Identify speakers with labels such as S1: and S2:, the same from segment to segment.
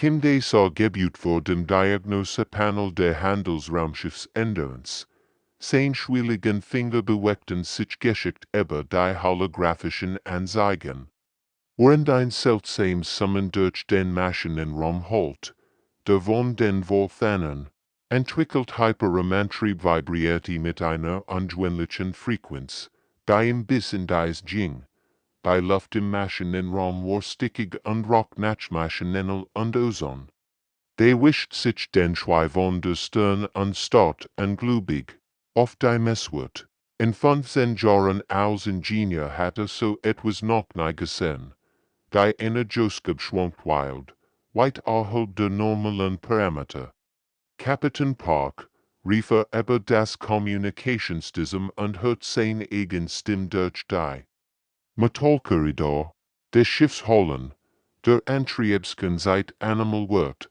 S1: Kim des gebuht vor dem Diagnosepanel der Handelsraumschiffsänderens. Sein schwierigen Finger bewegten sich geschickt über die holographischen Anzeigen. Während ein seltsames Summen durch den Maschinenraum holt, der von den Volthanern, entwickelt Hyperomantrieb vibrierte mit einer ungewöhnlichen Frequenz, die im bis in dies ging. Bei Luft im Maschinenraum war stickig und roch nach Maschinenel und Ozon. De wischt sich den Schwei von der Stirn und starrt ungläubig auf die Messwort. In 15 Jahren als Ingenieur hatte so etwas noch nie gesehen. Die Energieausgabe schwankt wild, weit außerhalb der normalen Parameter. Captain Park rief über das Kommunikationssystem und hört seine eigene Stimme durch die Metallkorridor des Schiffs holen, der Antriebsken seit Animal wird.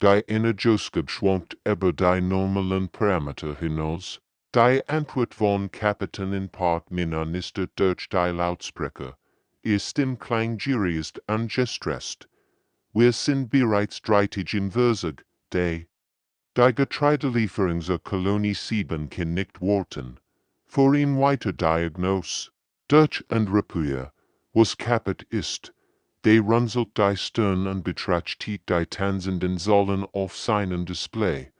S1: Die Energieausgabe schwankt über die normalen Parameter hinaus. Die Antwort von Kapitän Park ministert durch die Lautsprecher. Ihr Stimme klang gierig und gestresst. Wir sind bereits streitig im Versag, die Getreidelieferung zur Kolonie 7 kann nicht warten. Vor ihm weiter Diagnose. Durch und Repuer, was kaputt ist. De runzelt die Stirn und betrachtet die tanzenden Säulen auf seinem Display.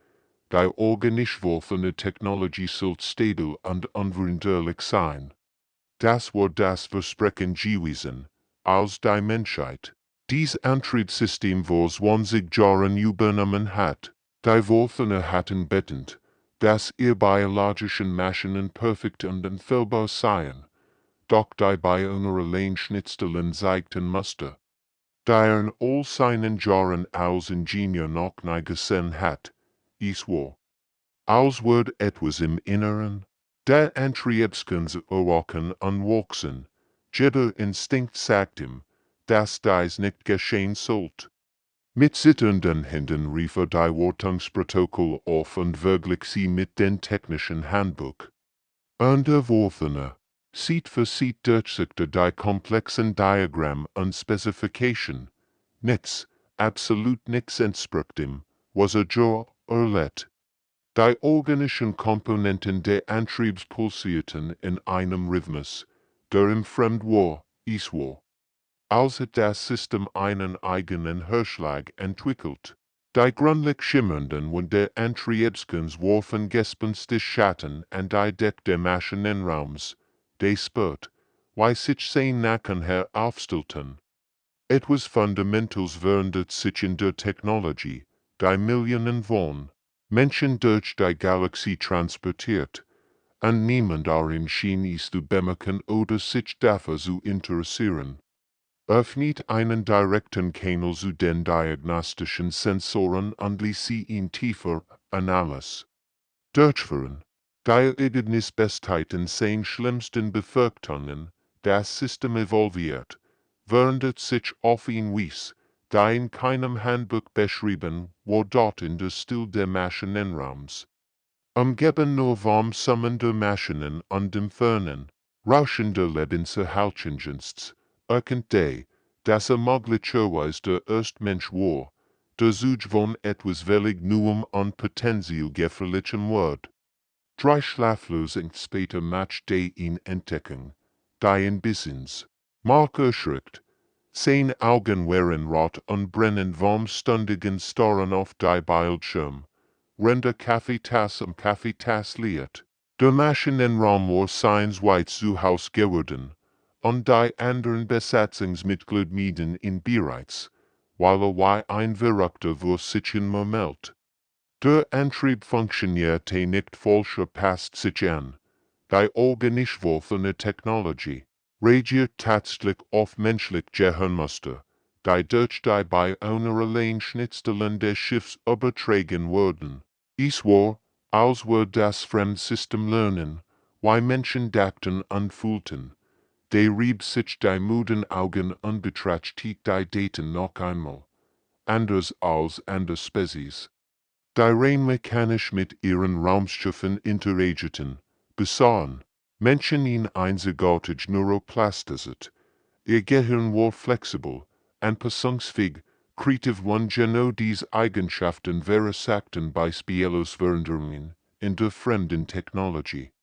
S1: Die organisch wolfene Technologie sollte stabil und unveränderlich sein. Das war das Versprechen gewesen, als die Menschheit dies Antriebssystem vor 20 Jahren übernommen hat. Die Wolfener hatten bettend, dass ihr biologischen Maschinen perfekt und unfehlbar seien. Doch die bei einer Alleinschnittstellen zeigten Muster. Da in all seinen Jahren als Ingenieur noch nie gesehen hat, es war, als würde etwas im Inneren, der Antriebskens erwachen und wachsen. Jeder Instinkt sagt ihm, dass dies nicht geschehen sollte. Mit zitternden Händen rief die Wartungsprotokoll auf und verglich sie mit dem technischen Handbuch. Und der Wolfener, Seat für Seat durchsickte die komplexen Diagramm und Specification. Nichts, absolut nichts entsprach dem, was Jahr erlet. Die organischen Komponenten der Antriebs pulsierten in einem Rhythmus, der ihm fremd war, es war, als hätte das System einen eigenen Hörschlag entwickelt. Die grünlich schimmernden und der Antriebskens warfen gespenstisch Schatten an die Deck der Maschinenraums. De spurt, wie sich sein Nacken her aufstellten. Etwas Fundamentals verändert sich in der Technologie, die Millionen von Menschen durch die Galaxie transportiert, und niemand darin schien es zu bemerken oder sich dafür zu interessieren. Öffnet einen direkten Kanal zu den diagnostischen Sensoren und ließ sie ihn tiefer Analyse durchführen. Die Ergebnisbestheiten seien schlimmsten Befürchtungen, das System evolviert, während sich auf ihn wies, da in keinem Handbuch beschrieben war dort in der Stil der Maschinenraums. Umgeben nur vom Summen der Maschinen und dem fernen, rauschender Lebenserhaltungsdienst, erkennt dass möglicherweise der Erstmensch war, der sich von etwas völlig Neuem und potenziell gefährlichem wird. Drei Schlaflösung später macht ihn Entdeckung, die ihn bis ins Mark erschreckt. Seine Augen waren rot und brennend vom ständigen Starren auf die Bildschirm. Render Kaffeetasse am Kaffeetass liet. Der Maschinenraum war seins weit zu Haus geworden, und die anderen Besatzungsmitglieder mieden ihn bereits, weil wie ein Verrückter vor sich murmelt. Der Antrieb funktionierte nicht falsch passt sich an. Die organisch wolfene Technologie reagiert tatsächlich auf menschlich Gehirnmuster, die durch die bei einer Alleinschnittstellen des Schiffs übertragen wurden. Es war, als würde das Fremdsystem lernen, wie Menschen dachten und fühlten. De rieb sich die müden Augen und betrachtete die Daten noch einmal. Anders als andere Spezies, die rein mechanisch mit ihren Raumschiffen interagierten, besahen Menschen ihn einzigartig neuroplastisiert. Ihr Gehirn war flexibel, anpassungsfähig, Kreativ one genau dies Eigenschaften versagten bei Spielosveränderungen in der fremden Technologie.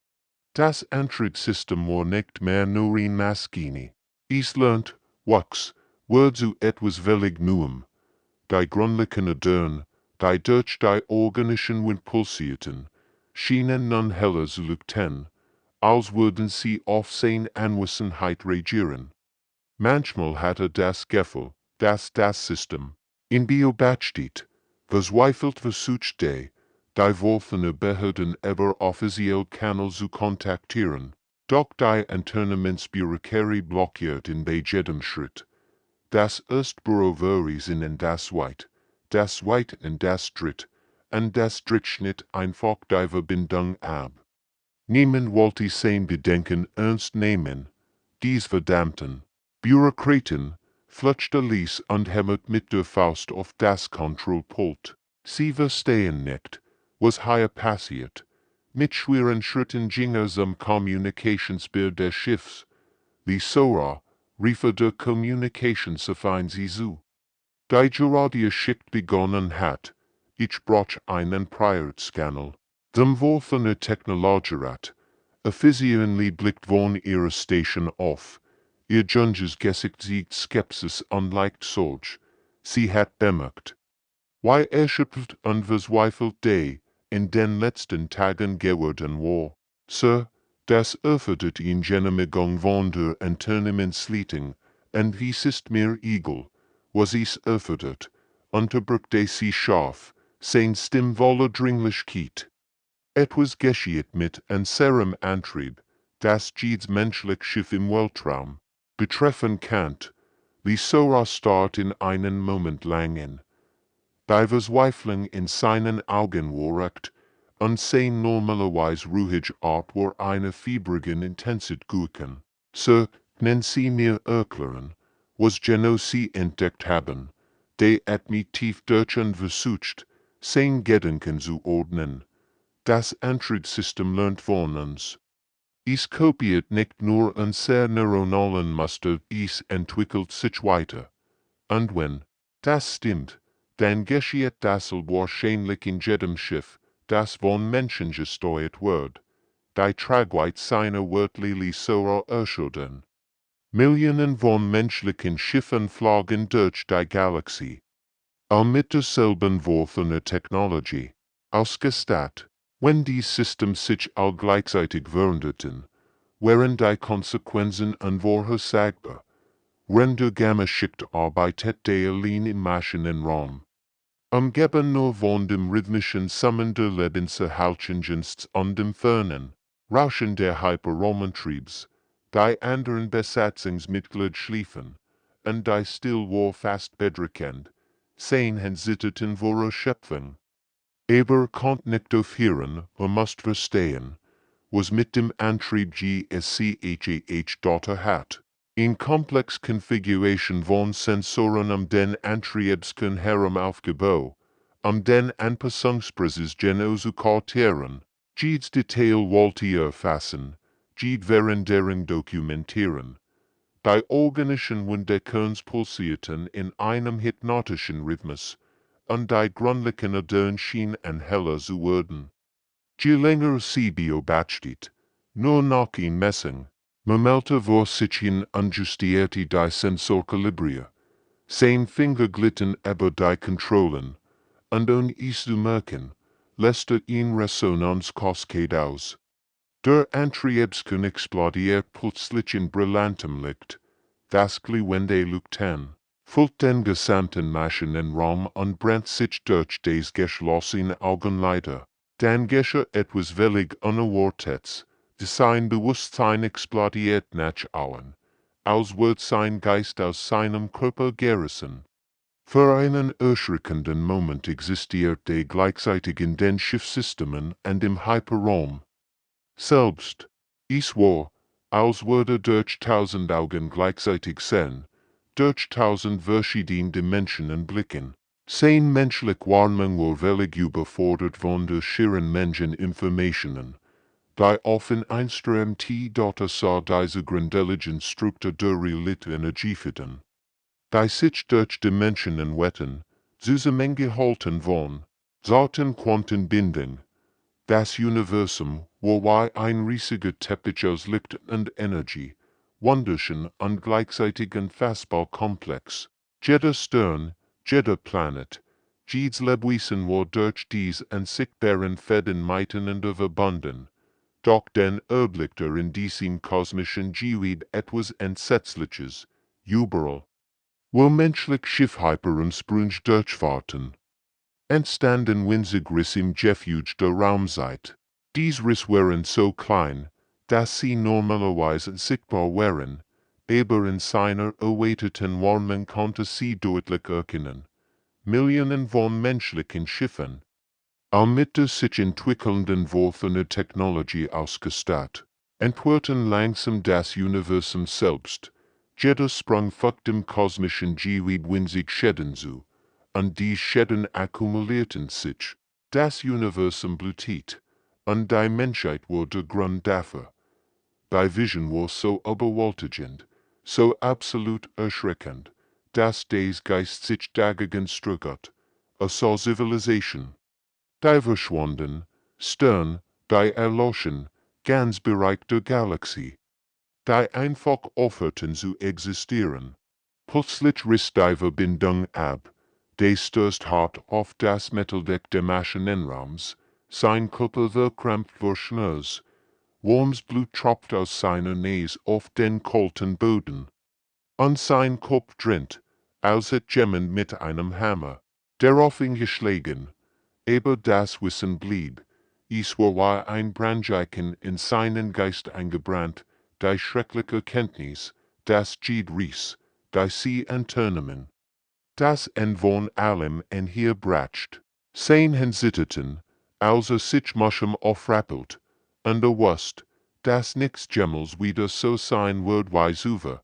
S1: Das Antriebssystem war nicht mehr nur ein Maschine. Es lernt, wuchs, wurde zu etwas völlig Neuem. Die grundlegende Ideen, die durch die organischen Wind pulsierten, schienen nun heller zu leuchten, als würden sie auf seine Anwesenheit reagieren. Manchmal hatte das Gefühl, dass das System in Beobachtet, verzweifelt versuchte, die wolfene Behörden über offiziell Kanal zu kontaktieren, doch die Unternehmensbürokratie blockierten bei jedem Schritt. Das erste Büro verwies in das zweite in das dritte, und das dritte schnitt einfach die Verbindung ab. Niemand wollte sein Bedenken ernst nehmen. Dies verdammten Bürokraten fletschte ließ und hämmert mit der Faust auf das Kontrollpult. Sie verstehen nicht, was hier passiert. Mit schweren Schritten ging zum Kommunikationsbild des Schiffs. Die Sora riefe der Kommunikationsverein sie zu. Die gerade Schicht begonnen hat, ich brauch einen Prioritscanner. Dem wolfene Technologierat, offiziell blickt von ihrer Station auf. Ihr Junges Gesicht zeigt Skepsis unleicht solch. Sie hat bemerkt, wie erschöpft und verzweifelt in den letzten Tagen geworden war. Sir, das erfordert ihn Genehmigung von der Unternehmensleitung, und es ist mir egal, was es erfordert, unterbrückte sie scharf, sein Stimm voller Dringlichkeit. Etwas geschieht mit unserem Antrieb, das jedes menschliche Schiff im Weltraum betreffen kann. Die Sora starrt in einen Moment lang in. Die Verzweiflung in seinen Augen war und sein normalerweise ruhig Art war eine fiebrigen Intensität gucken. Sir, können Sie mir erklären, was genau Sie entdeckt haben, der at mich tief durch und versucht, sein Gedanken zu ordnen. Das Antriebssystem lernt von uns. Es kopiert nicht nur unser neuronalen Muster, es entwickelt sich weiter. Und wenn das stimmt, dann geschieht das wahrscheinlich in jedem Schiff, das von Menschen gesteuert wird. Die Tragweite seiner Wörtliche Sora erschüttern. Millionen von menschlichen Schiffen flogen durch die Galaxie. All mit derselben wolfener Technologie. Ausgestattet. Wenn die Systems sich all gleichzeitig veränderten, wären die Konsequenzen unvorhersagbar. Render Gamma-Schicht arbeitet der allein im Maschinenraum. Umgeben nur von dem rhythmischen Summen der Lebenserhaltungsdienst und dem fernen Rauschen der Hyperraumantriebs, die anderen Besatzungsmitglieder schliefen, und die still war fast bedrückend, sein Zitterten vor Erschöpfung. Aber konnt nicht aufhören, musst verstehen, was mit dem Antrieb GSCHAH hat. In komplex Configuration von Sensoren den Antriebskern herum aufgebaut, den Anpassungsprozess genau zu kartieren, jedes Detail wollte erfassen, jede Veränderung dokumentieren. Die organischen Wunderkerns pulsierten in einem hypnotischen Rhythmus, und die grundlegende Ideen schienen heller zu werden. Je länger sie beobachtet, nur noch in Messung, Memelte vor sich hin unjustierte die Sensorkalibria. Sein Finger glitten über die Kontrollen, und ohne es zu merken, lässt in Resonanzkaskade aus. Der Antriebskern explodiert plötzlich in brillantem Licht, das glühende Leuchten füllt den gesamten Maschinenraum und brennt sich durch des geschlossenen Augenlider. Dann geschah etwas völlig Unerwartetes. Sein Bewusstsein explodiert nach außen, als wird sein Geist aus seinem Körper gerissen. Für einen erschreckenden Moment existierte gleichzeitig in den Schiffssystemen und im Hyperraum. Selbst, es war, als würde durch 1000 Augen gleichzeitig sehen, durch 1000 verschiedene Dimensionen blicken. Sein menschlich Wahrnehmung war völlig überfordert von der schieren Menscheninformationen. Die offen einströmt data sah diese grundlegenden Struktur der Realität Energie finden. Die sich durch Dimensionen wetten, zusammengehalten von zarten Quantenbindung. Das Universum, wobei ein riesiger Teppich aus Licht und Energie, wunderschön und gleichzeitig unfassbar komplex. Jeder Stern, jeder Planet, jedes Lebewesen war durch dies unsichtbaren Fäden miteinander verbunden. Doch den erblickte in diesem kosmischen Gebiet etwas Entsetzliches, überall, wo menschliche Schiffhyper und Sprünge durchfahrten, entstanden winzig Risse im Gefüge der Raumzeit. Dies Risse waren so klein, dass sie normalerweise sichtbar waren, aber in seiner erweiterten Warnung konnte sie deutlich erkennen. Millionen von menschlichen Schiffen, mit der sich entwickelnden Wurf Technologie ausgestattet, entwickelten langsam das Universum selbst. Jeder Sprung fügt dem kosmischen Gebiet winzig Schäden zu, und die Schäden akkumulierten sich. Das Universum blutet, und die Menschheit wurde Grund dafür. Die Vision war so überwältigend, so absolut erschreckend, dass des Geist sich dagegen strugert, so Civilization. Die verschwanden, Stern, die erloschen, ganz Bereich der Galaxie. Die einfach aufhörten zu existieren. Plötzlich riss die Verbindung ab, die stößt hart auf das Metalldeck des Maschinenraums, sein Körper verkrampft vor Schmerz, warmes Blut tropft aus seiner Nase auf den kalten Boden. Und sein Kopf drinnt, als hätte jemand mit einem Hammer darauf ihn geschlagen. Aber das Wissen blieb. Es war wie ein Brandeichen in seinen Geist eingebrannt, die schreckliche Kenntnis, das Jed riss, die sie entternemen. Das en von allem en hier bracht. Sein hensitterten, als sich Muschem aufrappelt, und wusst, dass nix jemals wieder so sein wird wie zuvor.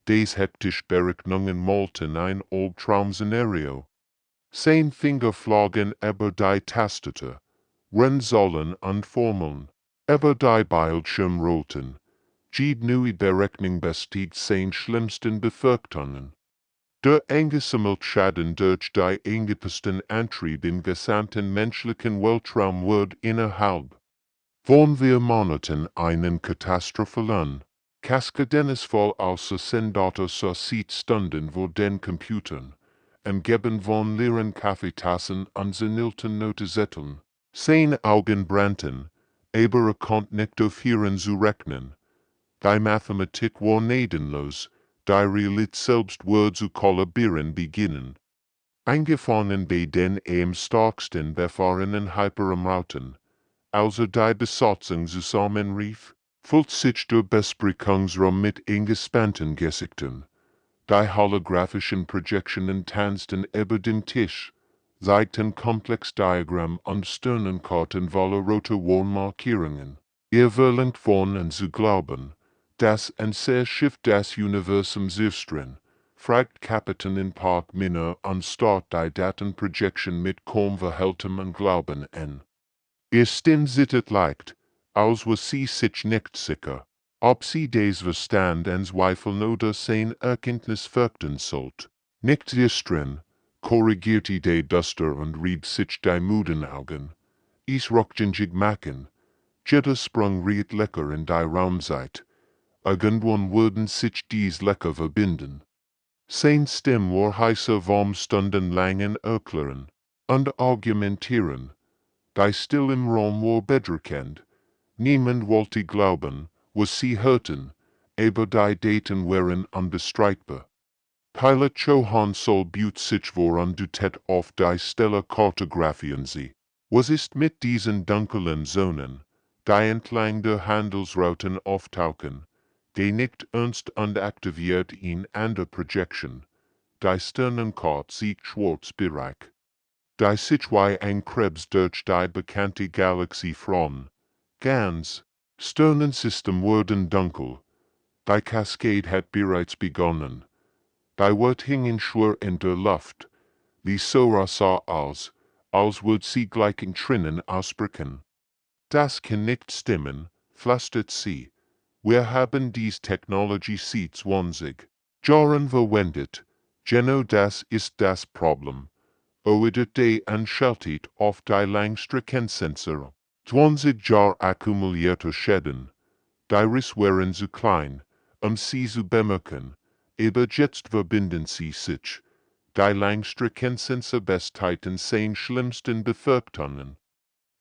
S1: Des hektisch Berechnungen malten ein Albtraum-Szenario. Sein Finger flogen über die Tastatur, Rennsollen und Formeln, über die Bildschirm rollten. Jede neue Berechnung bestieg sein schlimmsten Befürchtungen. Der angesammelt Schaden durch die angepassten Antrieb im gesamten menschlichen Weltraum wird innerhalb von wir Monaten einen Katastrophe Kaskadennisvoll außer Sendata zur Stunden vor den Computern, umgeben von leeren Kaffeetassen und senilten Notizetteln. Seine Augen brannten, aber konnte nicht aufhören zu rechnen. Die Mathematik war gnadenlos, die Realität selbst wird zu kollabieren beginnen. Eingefangen bei den am starksten befahrenen Hyperraumrauten, also die Besatzung zusammenrief, füllt sich der Besprechungsraum mit angespannten Gesichtern. Die holographischen Projektionen tanzten über dem Tisch, zeigten Komplexdiagramm und Sternenkarten voller roter Warnmarkierungen. Ihr verlangt von und zu glauben, dass ein Schiff das Universum Schiffsdrin, fragt Kapitän in Park Minner und start die Datenprojection mit kaum verhälttem Glauben an. Ist denn zittet leicht, als was sie sich nicht sicher, ob sie des Verstand en Zweifel oder sein Erkenntnis fürchten sollt. Nicht drin, korrigierte de Duster und rieb sich die müden Augen. Is rockjengig machen. Jeder Sprung riet lecker in die Raumzeit. Irgendwann würden sich dies lecker verbinden. Sein Stimm war heißer warm stundenlangen erklären und argumentieren. Die still im Raum war bedrückend. Niemand wollte glauben, was sie hörten, aber die Daten waren unbestreitbar. Pilot Johann Sol buht sich vor und dutet auf die Stelle kartografieren sie. Was ist mit diesen dunklen Zonen, die entlang der Handelsrouten auftauchen, die nicht ernst und aktiviert in der Projection, die Sternenkarte sieht schwarz Bereich. Die sich wie ein Krebs durch die bekannte Galaxie flohen. Ganz Sternensystem wurden dunkel. Die Cascade hat bereits begonnen. Die Welt hingen schwer in der Luft. Die Sora sah aus, als würde sie gleich in Trinnen ausbrechen. Das kann nicht stimmen, flüstert sie. Wir haben dies Technologie seit 20 Jahren verwendet. Genau das ist das Problem. Oedet de Anschaltet auf die Langstreckensensor. 20 Jahr akkumulierte Schäden. Die Riss wären zu klein, sie zu bemerken, aber jetzt verbinden sie sich. Die Langstreckensensor Bestheiten seien schlimmsten Befürchtungen.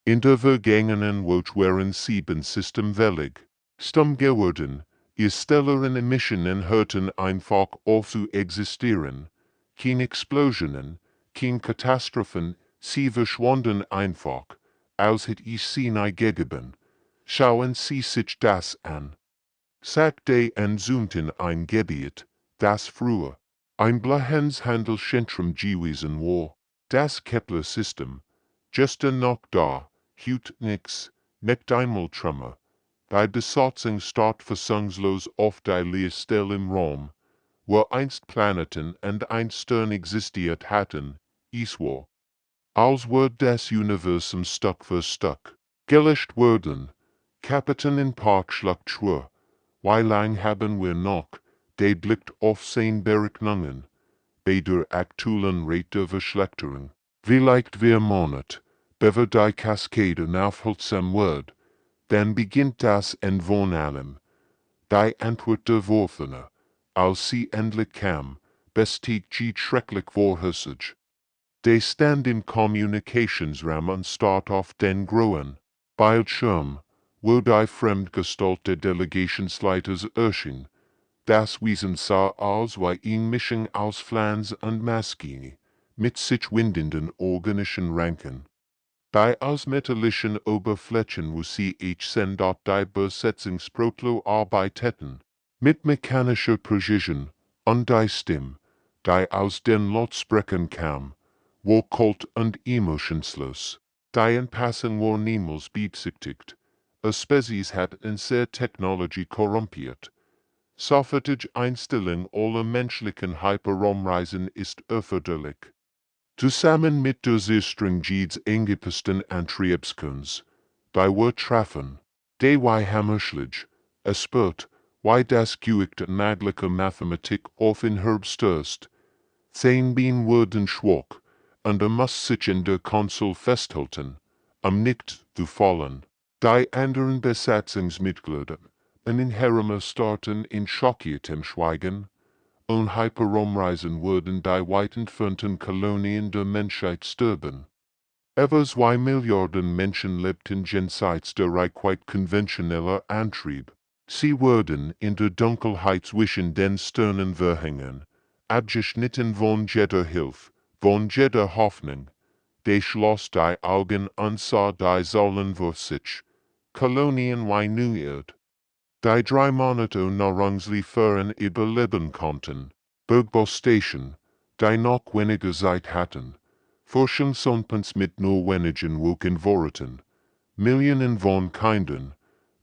S1: In der vergangenen Woche waren 7 systemwellig. Stumm geworden, ihr stellaren Emissionen hörten einfach auf zu existieren. Kein Explosionen, kein Katastrophen, sie verschwanden einfach, als hätte ich sie nie gegeben. Schauen Sie sich das an. Sagte Anzunten ein Gebiet, das früher ein Handelszentrum gewesen war. Das Kepler-System, gestern noch da, heute nix, nicht einmal Trümmer. Die Besatzung starrt fassungslos auf die Leerstelle im Raum, wo einst Planeten und ein Stern existiert hatten, es war, als würde das Universum Stück für Stück gelöscht worden. Kapitän in Park schlagt schwör, wie lang haben wir noch, der blickt auf sein Berechnungen, bei der aktuellen Rate der Verschlechterung. Vielleicht wir Monat, bever die Kaskade aufhaltsam wird, dann beginnt das Entwurren allem. Die Antwort der Worfene, als sie endlich kam, bestiegt schrecklich vorhässig. De stand im Communicationsraum und start auf den großen Bildschirm, wo die fremdgestalte Delegationsleiters erschien. Das Wesen sah aus wie eine Mischung aus Flans und Maschine, mit sich windenden organischen Ranken. Die aus metallischen Oberflächen wo sie dort die Besetzungsprotlo arbeiteten, mit mechanischer Präzision, und die Stimme, die aus den Lautsprechern kam, war kalt und emotionslos. Die Anpassung war niemals beabsichtigt. A Spezies hat in sehr Technologie korrumpiert. Sofortige Einstellung aller menschlichen Hyperraumreisen ist erforderlich. Zusammen mit der sehr stringent angepassten Antriebskunst, die wir treffen, die hammerschlich, espert, wie das geügte magliche Mathematik auf in Herbstöst, 10 Bien wurden schwach, und muss sich in der Konsole festhalten, nicht zu fallen. Die anderen Besatzungsmitglieder, in Herren starten in schockiertem Schweigen, und Hyperraumreisen würden die weit entfernten Kolonien der Menschheit stirben. Etwa 2 Milliarden Menschen lebten jenseits der Reichweite konventioneller Antrieb. Sie würden in der Dunkelheit zwischen den Sternen verhängen, abgeschnitten von jeder Hilfe, von jeder Hoffnung. De schloss die Augen und sah die Säulen vor sich, Kolonien wie Neuerd. Die 3 Monate Nahrungslieferungen überleben konnten, Bergbaustation, die noch weniger Zeit hatten, Forschungssonpens mit nur wenigen Wolken vorraten, Millionen von Kindern,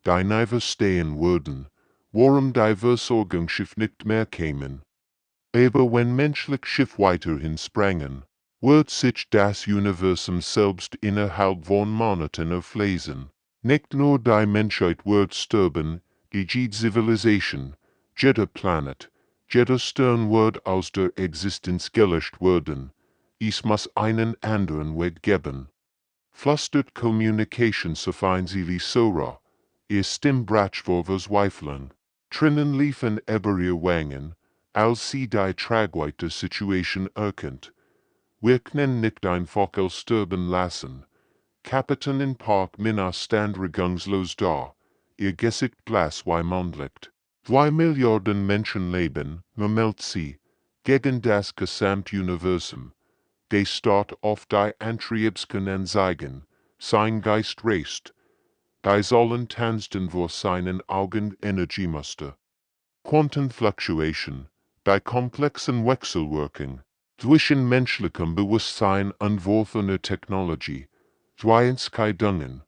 S1: die nie verstehen würden, warum die Versorgungsschiff nicht mehr kämen. Aber wenn menschliche Schiff weiterhin sprangen, wird sich das Universum selbst innerhalb von Monaten auflösen. Nicht nur die Menschheit wird sterben, jede Zivilisation, jeder Planet, jeder Stern wird aus der Existenz gelöscht werden. Es muss einen anderen Weg geben. Flüstert Communication so fein sie Sora, ihr Stimmbratsch vor Verzweiflung. Trinnen liefen über ihr Wangen, als sie die Tragweite der Situation erkennt. Wir können nicht einfach sterben lassen. Kapitän in Park Minna stand regungslos da, ihr Gesicht blass wie Mondlicht. 2 Milliarden Menschen leben, murmelt sie, gegen das Gesamtuniversum. De start auf die Antriebskunnen zeigen, sein Geist reißt. Die sollen tanzen vor seinen Augen Energiemuster. Quantenfluctuation, die komplexen Wechselwirkung zwischen menschlichem Bewusstsein und worfener Technologie, Entscheidungen,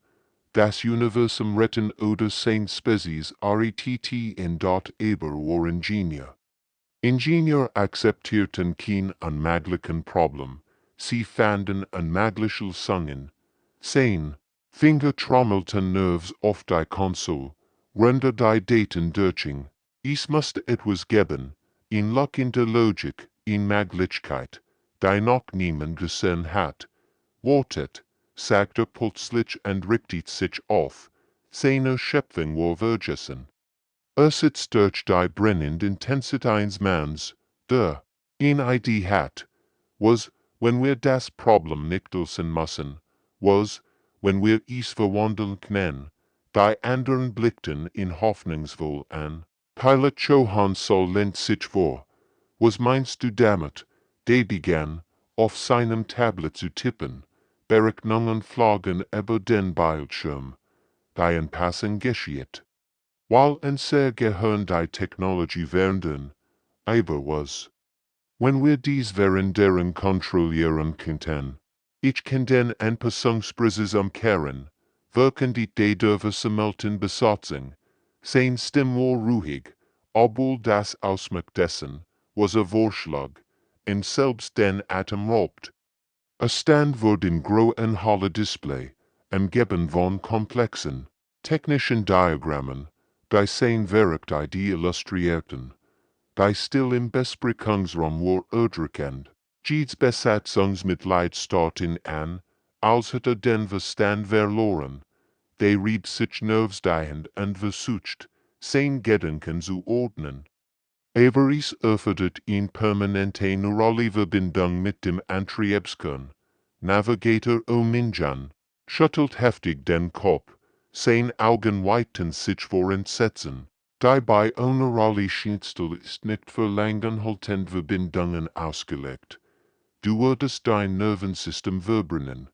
S1: das Universum retten oder sein Spezies RETT in dort aber war Ingenieur. Ingenieur akzeptierten kein unmöglichen Problem, sie fanden unmögliche Lösungen. Sein Finger trommelten Nerves auf die Konsole, render die Daten durch. Es musste etwas geben, ein Loch in der Logik, in Möglichkeit, die noch niemand gesehen hat. Wartet, sagt plötzlich und richtet sich auf, seine Schöpfung war vergessen. Es ist durch die brennende Intensität eines Manns, der, in Idee hat, was, wenn wir das Problem nicht lösen müssen, was, wenn wir es verwandeln können, die anderen blickten in hoffnungsvoll an. Pilot Johann Sol lehnt sich vor. Was meinst du damit? Der begann, auf seinem Tablet zu tippen, Berechnungen flogen über den Bildschirm. Die Anpassung geschieht. While ein sehr Gehirn die Technologie verändern, aber was? Wenn wir dies verändern kontrollieren könnten, ich kann den Anpassungsprozess umkehren, wirken die diverse Besatzung, sein Stimmung ruhig, obwohl das Ausmaß dessen, was Vorschlag, und selbst den Atem raubt. Es stand vor dem großen Halle Display, umgeben von komplexen, technischen Diagrammen, die sein Werk die illustrierten. Die still im Besprechungsraum war erdrückend. Jedes Besatzungsmitglied starrten an, als hätte den Verstand verloren. Der rieb sich nervsdeiend und versucht, sein Gedanken zu ordnen. Aber es erfordert eine permanente Neuralverbindung mit dem Antriebskern. Navigator Ominjan schüttelt heftig den Kopf, seine Augen weiten sich vor Entsetzen. Die bioneurale Schnittstelle ist nicht für langanhaltende Verbindungen ausgelegt. Du würdest dein Nervensystem verbrennen.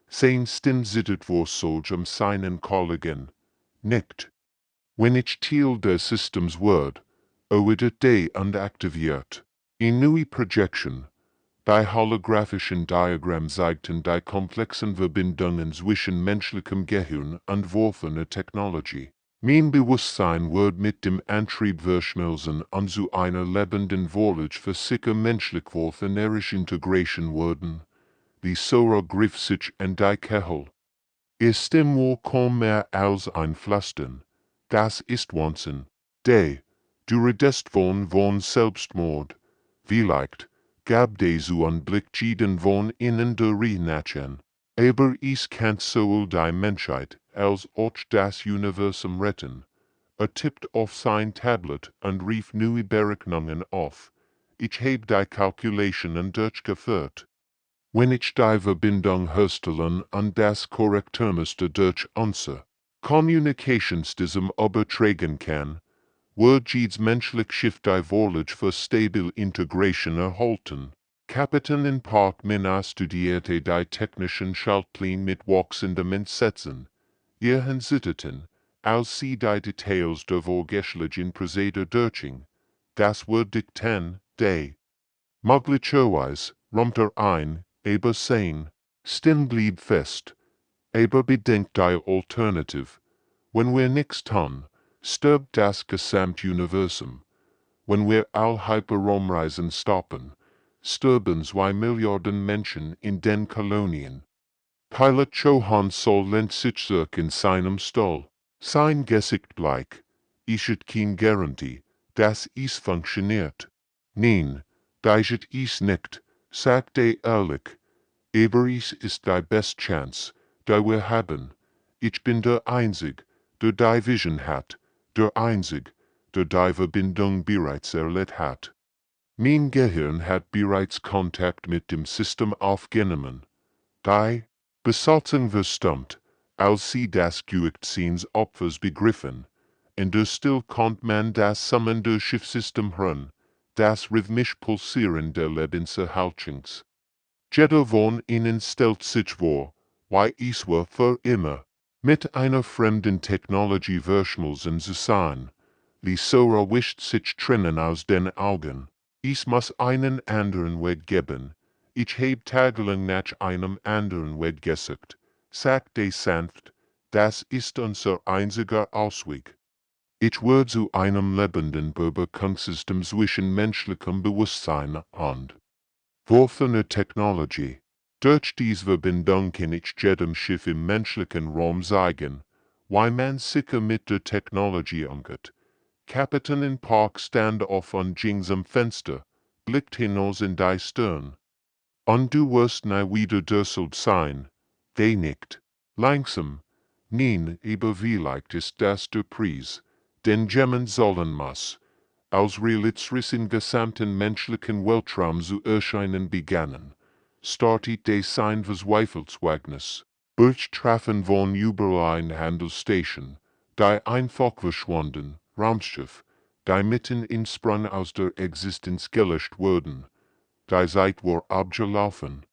S1: Sein Stimm zittert vor solch seinen Kollegen. Nicht. Wenn ich Teil des Systems wird, wird der aktiviert. In neue Projection. Die holographischen Diagramme zeigten die komplexen Verbindungen zwischen menschlichem Gehirn und entworfener Technologie. Mein Bewusstsein wird mit dem Antrieb verschmolzen und zu einer lebenden Vorlage für sicher menschlich energische Integration werden. Die Sora griff sich an die Kehel. Ihr Stimm war kaum mehr als ein Flüstern. Das ist Wahnsinn. Du redest von Selbstmord. Vielleicht gab Jesu einen Blick jeden von innen durchnachen. Aber es kann sowohl die Menschheit als auch das Universum retten. Tippt auf sein Tablet und rief neue Berechnungen auf. Ich heb die Kalkulationen durchgeführt. Wenn ich die Verbindung herstellen und das Korrekturmuster durch unser Kommunikationssystem übertragen kann, wird jedes menschliche Schiff die Vorlage für stabile Integration erhalten. Kapitän in Park Mina studierte die technischen Schaltpläne mit wachsendem Entsetzen. Ihr zitterten, als sie die Details der vorgeschlagenen Prozedere durchging. Das wird dikten, möglicherweise räumt ein, aber sein Stimm blieb fest. Aber bedenkt die Alternative. Wenn wir nichts tun, stirbt das Gesamtuniversum. Wenn wir all Hyperraumreisen stoppen, sterben 2 Milliarden Menschen in den Kolonien. Pilot Johann Sol lehnt sich zurück in seinem Stall. Sein Gesicht bleich. Ich hat keine Garantie, dass es funktioniert. Nein, das ist es nicht, sagt er ehrlich. Aber es ist die beste Chance, die wir haben. Ich bin der Einzige, der die Vision hat, der Einzige, der die Verbindung bereits erlebt hat. Mein Gehirn hat bereits Kontakt mit dem System aufgenommen. Die Besatzung verstummt, als sie das Gewicht seines Opfers begriffen, und still konnte man das summende Schiffssystem hören, das rhythmisch Pulsieren der Lebenserhaltungs. Jeder von ihnen stellt sich vor, wie es war für immer, mit einer fremden Technologie verschmolzen zu sein. Die Sora wischt sich Tränen aus den Augen. Es muss einen anderen Weg geben. Ich heb tagelang nach einem anderen Weg gesucht, sagte sanft, das ist unser einziger Ausweg. Ich wurde zu einem lebenden Übergangssystem zwischen menschlichem Bewusstsein und Worfener Technologie. Durch diese Verbindung kann ich jedem Schiff im menschlichen Raum zeigen, wie man sicher mit der Technologie umgeht. Kapitän in Park stand auf und ging zum Fenster, blickt hinaus in die Stirn. Und du wirst nie wieder derselbe sein. They nickt. Langsam. Nein, aber vielleicht ist das der Preis, den Gemmen sollen muss, als Realitzris in gesamten menschlichen Weltraum zu erscheinen begannen, startet des sein Verzweifelswagnis. Trafen von überall ein Handelsstation, die einfach verschwunden, Raumschiff, die mitten in Sprung aus der Existenz gelöscht wurden, die Zeit war abgelaufen.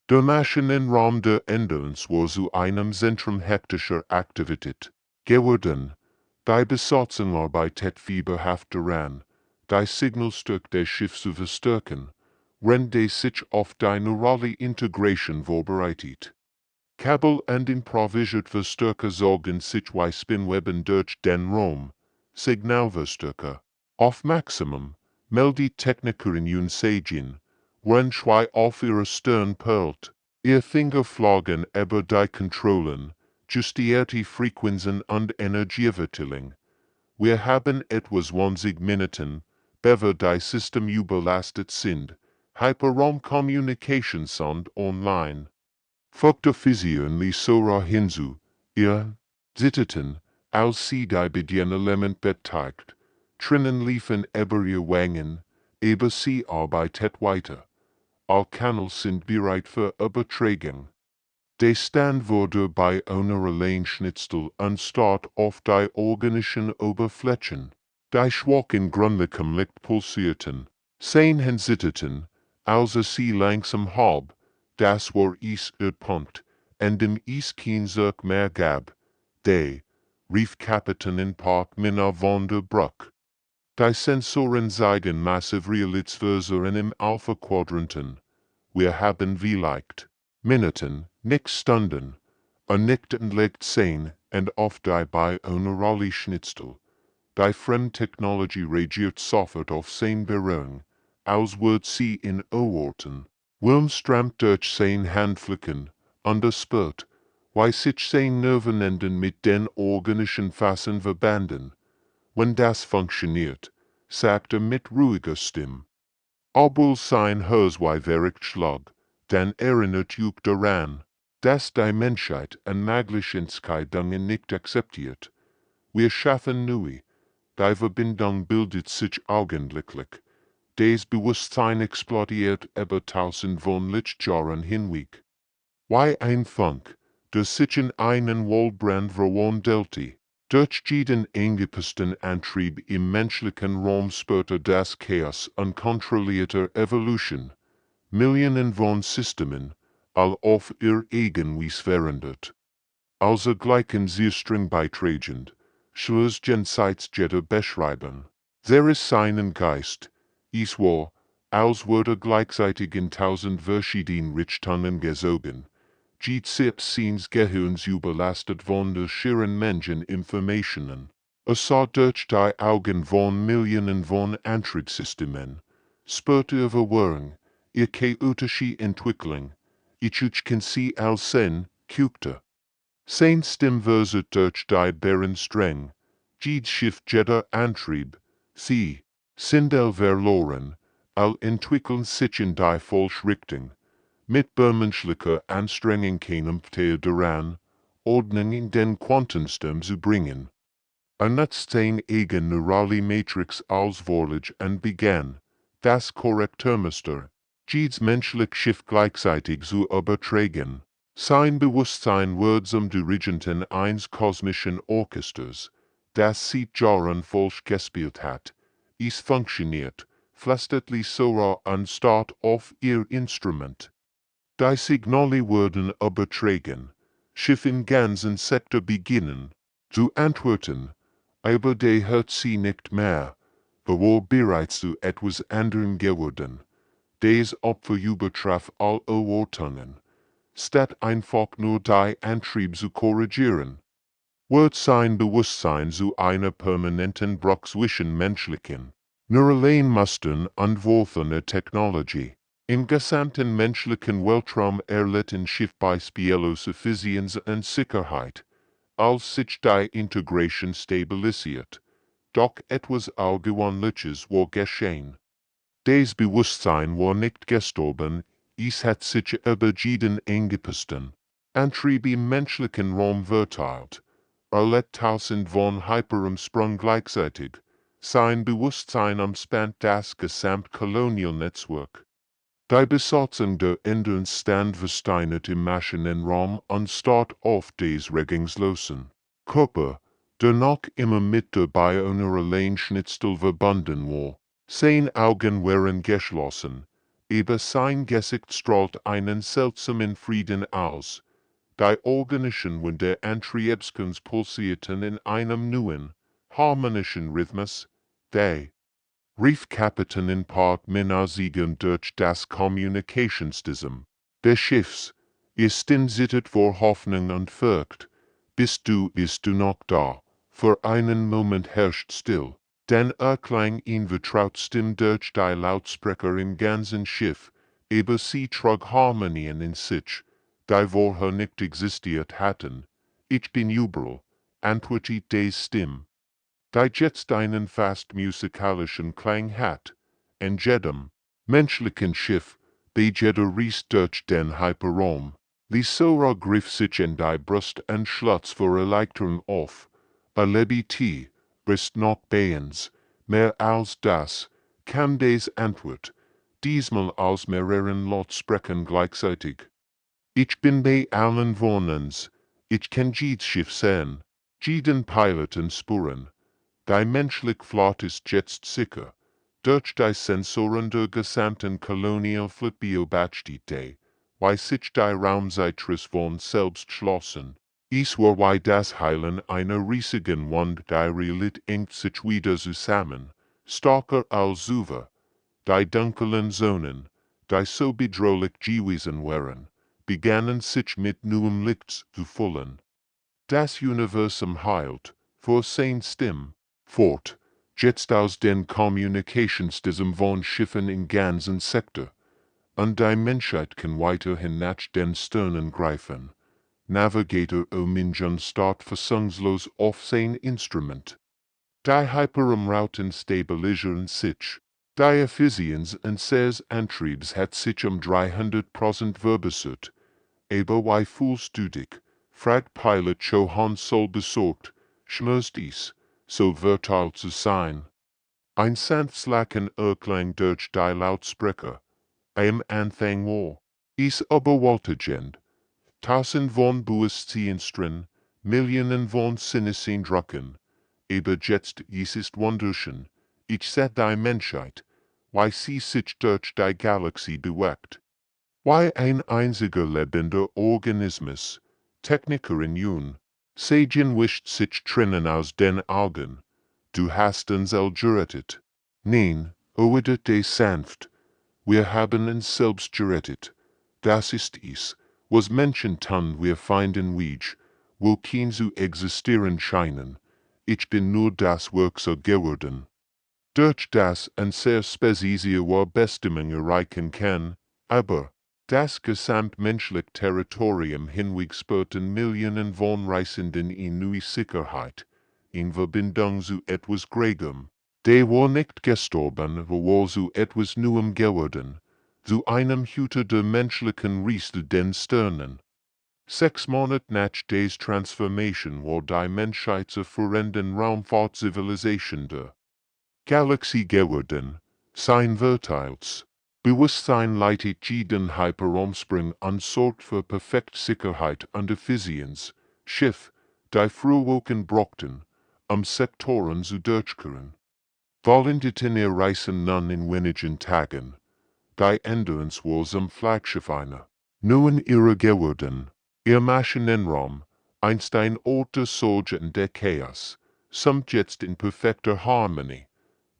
S1: Der Maschinenraum der Änderns war zu einem Zentrum hektischer Aktivität geworden. Die Besatzung arbeitet fieberhaft daran, die Signalstärke des Schiffs zu verstärken, während sich auf die neurale Integration vorbereitet. Kabel und improvisiert Verstärker sorgen sich bei Spinweben durch den Raum. Signalverstärker. Auf Maximum meldet Technikerin Sagen, während zwei auf ihrer Stirn perlt. Ihr Finger flogen über die Kontrollen, justierte Frequenzen und Energieverteilung. Wir haben etwa 20 Minuten, bevor die System überlastet sind, Hyperraum-Communication sind online. Faktorisieren die Sora hinzu, ihr zitterten, als sie die Bedienelement beteiligt, Trinnen liefen über ihr Wangen, aber sie arbeitet weiter. All Kanäle sind bereit für Übertragung. Der Stand wurde bei einer Alleinschnitzel anstatt auf die organischen Oberflächen. Die schwachen grünlichen Licht pulsierten, Sehen zitterten, als sie langsam halb, das war der Punkt, an dem es kein Zurück mehr gab. Rief Kapitän in Park Minna von der Brück. Die Sensoren zeigen massiv Realitätsversuchen im Alpha-Quadranten. Wir haben vielleicht Minuten, nicht Stunden, und nicht legt 10 und auf die bei einer Rolle Schnitzel. Die Fremdtechnologie reagiert sofort auf sein Berührung, als würde sie in Orten. Wilm strammt durch sein Handflächen, underspürt, weil sich sein Nervenenden mit den organischen Fassen verbanden. Wenn das funktioniert, sagt mit ruhiger Stimme. Obwohl sein Hörsweiwerk schlag, dann erinnert Juk daran, dass die Menschheit an Möglichkeiten nicht akzeptiert. Wir schaffen neu, die Verbindung bildet sich augenblicklich. Das Bewusstsein explodiert über tausend von Lichtjahren hinweg. Wie ein Funk, der sich in einen Waldbrand verwandelte. Durch jeden angepassten Antrieb im menschlichen Raum spürte das Chaos unkontrollierter Evolution. Millionen von Systemen, all auf ihr eigenes verändert. Also gleichen sie streng beitragend, schlussgen Zeitsjette beschreiben. There ist seinen Geist, es war, als würde gleichzeitig in tausend verschiedenen Richtungen gesogen. Seines Gehirns überlastet von der schieren Menscheninformationen. Es sah durch die Augen von Millionen von Antriebssystemen, spürte Verwirrung, ihr chaotische Entwicklung, ich kann sie als sehen, guckte. Sein Stimme versucht durch die Bären streng, Schiff jeder Antrieb, sie, sind verloren, all entwickeln sich in die falsche Richtung. Mit menschlicher Anstrengung keinem daran, Ordnung in den Quantensystem zu bringen. Nutzt sein eigen neurale Matrix auswahrlich und begann, das Korrekturmuster, jedes menschliche Schiff gleichzeitig zu übertragen. Sein Bewusstsein wird zum Dirigenten eines kosmischen Orchesters, das seit Jahren falsch gespielt hat. Es funktioniert, flüstertlich Sora anstatt auf ihr Instrument. Die Signale wurden übertragen, Schiff im ganzen Sektor beginnen zu antworten, aber der hört sie nicht mehr, war bereits zu etwas anderem geworden. Des Opfer übertraf all Erwartungen, statt einfach nur die Antrieb zu korrigieren. Wird sein Bewusstsein zu einer permanenten Bruch zwischen menschlichen, neuralen Mustern und worfener Technologie. Im gesamten menschlichen Weltraum erlitten Schiff beispiellose Effizienz und Sicherheit, als sich die Integration stabilisiert. Doch etwas Augenwandliches war geschehen. Das Bewusstsein war nicht gestorben, es hat sich übergeden eingepissten. Antrieb im menschlichen Raum verteilt. Tausend von Hyperumsprung gleichzeitig. Sein Bewusstsein umspannt das Gesamtkolonialnetzwerk. Die Besatzung der Inselstand versteinert im Maschinenraum und starrt auf des regungslosen Körper, der noch immer mit der Bewohner allein Schnitzel verbunden war. Seine Augen waren geschlossen, aber sein Gesicht strahlt einen seltsamen Frieden aus. Die organischen Winde Antriebskens pulsierten in einem neuen, harmonischen Rhythmus, der rief Kapitän in Part Minasigen durch das Kommunikationssystem des Schiffs, ist zittert vor Hoffnung und Furcht. Bist du noch da? Für einen Moment herrscht still. Dann erklang ihn vertraut Stimme durch die Lautsprecher im ganzen Schiff, aber sie trug Harmonien in sich, die vorher nicht existiert hatten. Ich bin überall, antwortet die Stimme, die jetzt einen fast musikalischen Klang hat. En jedem menschlichen Schiff, bei jeder Reise durch den Hyperraum, Lisora griff sich in die Brust und Schlutz vor Erleichterung auf. Erlebte, ist noch bei uns, mehr als das, kam des Antwort, diesmal aus mehreren Lautsprechern gleichzeitig. Ich bin bei allen von uns, ich kann jedes Schiff sehen, jeden Piloten spüren. Die menschliche Flotte ist jetzt sicher, durch die Sensoren der gesamten Kolonialflotte beobachtet, weil sich die Raumzeitriss von selbst schlossen. Es war wie das Heilen einer riesigen Wand, die Realität engt sich wieder zusammen, stärker als zuvor. Die dunklen Zonen, die so bedrohlich gewesen waren, begannen sich mit neuem Licht zu füllen. Das Universum heilt, vor sein Stimme, fort, jetzt aus den Kommunikationssystem von Schiffen im ganzen Sektor. Und die Menschheit kann weiterhin nach den Sternen greifen. Navigator Minjan start fassungslos auf sein Instrument. Die Hyperumrauten stabilisieren sich. Die Effizienz und ses Antriebs hat sich 300% verbessert. Aber wie fühlst du dich? Fragt Pilot Johann Sol besorgt. Schmerzt dies, so verteilt zu sein. Ein sanftes Lachen erklang durch die Lautsprecher. Am Anfang war es überwältigend. Tausend von Bewusstseinsdrin, Millionen von Sinneseindrücken. Aber jetzt ist wunderschön. Ich seh die Menschheit, wie sie sich durch die Galaxie bewegt. Wie ein einziger lebender Organismus, Techniker in Jun, Sagen wischt sich trennen aus den Augen. Du hast uns gerettet. Nein, erwiderte sanft, wir haben uns selbst gerettet. Das ist es, was Menschen tun wir finden weg, wo kein zu existieren scheinen. Ich bin nur das Werkzeug geworden. Durch das ein sehr spezielle Bestimmung erreichen kann, aber das gesamtmenschliche Territorium hinwegsperrten Millionen von Reisenden in neue Sicherheit, in Verbindung zu etwas Gregem. Der war nicht gestorben, war zu etwas Neuem geworden, zu einem Hüter der menschlichen Rieste den Sternen. 6 Monate nach des Transformation war die Menschheit zur führenden Raumfahrtzivilisation der Galaxie geworden, sein Verteils. Bewusstsein leitet jeden Hyperraumsprung und sorgt für perfekte Sicherheit und Effizienz. Schiff, die Frühwochen brauchten, Sektoren zu durchkehren. Wollen die reisen nun in wenigen Tagen. Die Änderungs war Flaggschiff einer. Nun ihre geworden. Ihr Maschinenraum, einst ein Ort der Sorge und der Chaos, summt jetzt in perfekter Harmonie.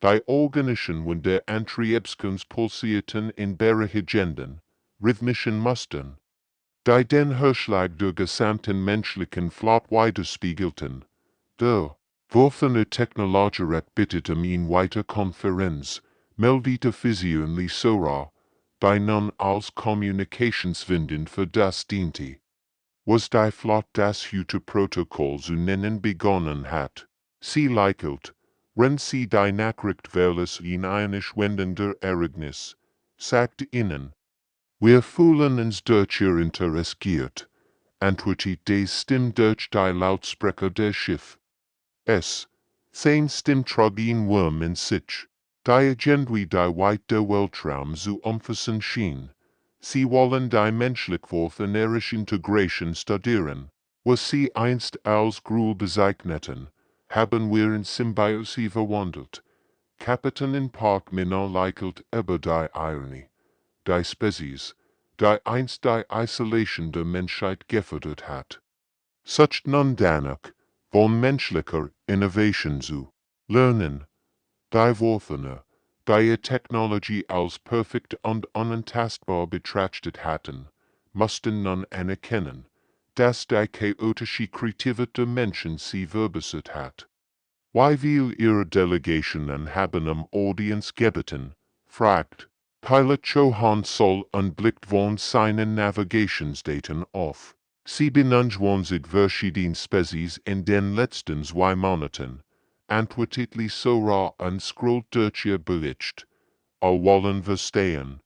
S1: Die organischen Winde Antriebskens pulsierten in berechtigenden, rhythmischen Mustern, die den Hörschlag der gesamten menschlichen Flotte widerspiegelten. Der Worfene Technologierat bittet in weiter Konferenz, meldete Physio Lisora, die nun als Kommunikationswinden für das diente. Was die Flotte das Hüterprotokoll zu nennen begonnen hat, sie leichelt, wenn sie die Nachrichtwelles in eine schwendender Erregnis, sagte ihnen. Wir fühlen uns deutscher interessiert, antwortet die Stimme durch die Lautsprecher des Schiff. Es, sein Stimme trug ihn warm in sich, die irgendwie die weite Weltraum zu umfassen schien. Sie wollen die menschlich inerische Integration studieren, was sie einst als Gruel bezeichneten, haben wir in Symbiose verwandelt. Kapitän in Park Minna lächelt über die Ironie. Die Spezies, die einst die Isolation der Menschheit gefördert hat. Such nun danach, von menschlicher Innovation zu lernen, die Worfene, die ihr Technologie als perfekt und unantastbar betrachtet hatten, mussten nun anerkennen, dass die chaotische Kreativität der Menschen sie verbessert hat. Wie will ihre Delegationen haben Audience gebeten, fragt Pilot Johann Sol und blickt von seinen Navigationsdaten auf. 27 verschiedene Spezies in den letzten 2 Monaten, antwortet Sora und scrollt durch ihr Bericht. Wollen verstehen.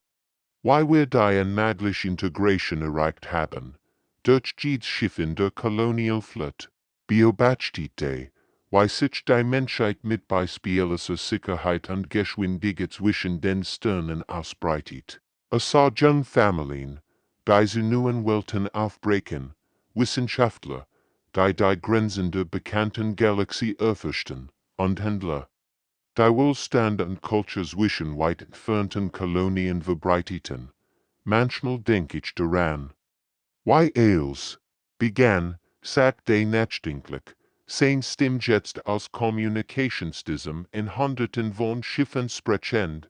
S1: Wie wir die unmögliche Integration erreicht haben, durch jedes Schiff in der Colonial Fleet, beobachtet wie sich die Menschheit mit beispielloser Sicherheit und Geschwindigkeit zwischen den Sternen ausbreitet. Es sah junge Familien, die zu neuen Welten aufbrechen, Wissenschaftler, die Grenzen der bekannten Galaxie erforschten, und Händler, die Wohlstand und Kultur zwischen weit entfernten Kolonien verbreiteten. Manchmal denke ich daran. Wie els begann, sagt der nachdenklich, sein Stimme jetzt als Kommunikationssystem in Hunderten von Schiffen sprechend,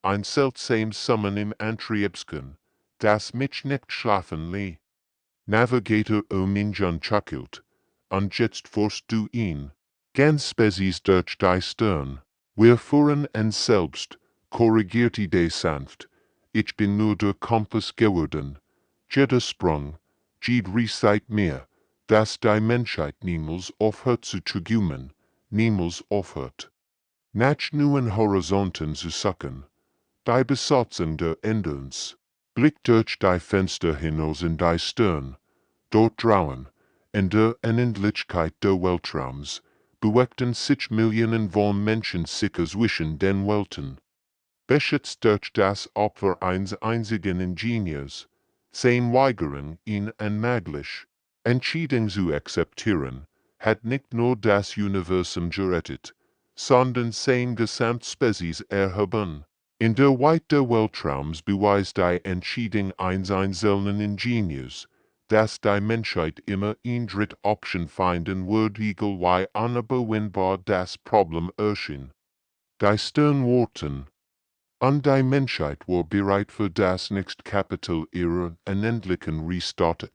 S1: ein seltsames Summen im Antriebsken, das mich nicht schlafen ließ. Navigator Minjan chuckelt, und jetzt forst du ihn. Ganz spezies durch die Stern. Wir fuhren uns selbst, korrigierte de sanft. Ich bin nur der Kompass geworden. Jeder Sprung, jede Reise mehr, dass die Menschheit niemals aufhört zu träumen, niemals aufhört. Nach neuen Horizonten zu suchen. Die Besatzung der Enderns blickt durch die Fenster hinaus in die Stern. Dort draußen, in der Unendlichkeit der Weltraums, bewegten sich Millionen von Menschen sicher zwischen den Welten. Beschützt durch das Opfer eines einzigen Ingenieurs, sein Weigern ihn unmöglich, Entscheidung zu akzeptieren, hat nicht nur das Universum gerettet, sondern sein Gesamtspezies erhoben. In der Weite der Weltraums beweist die Entscheidung eines einzelnen Ingenieurs, dass die Menschheit immer ein Drittoption finden wird, egal wie unüberwindbar das Problem erschien. Die Stern warten, und die Menschheit war bereit für das nächste Kapitel ihrer unendlichen Restart.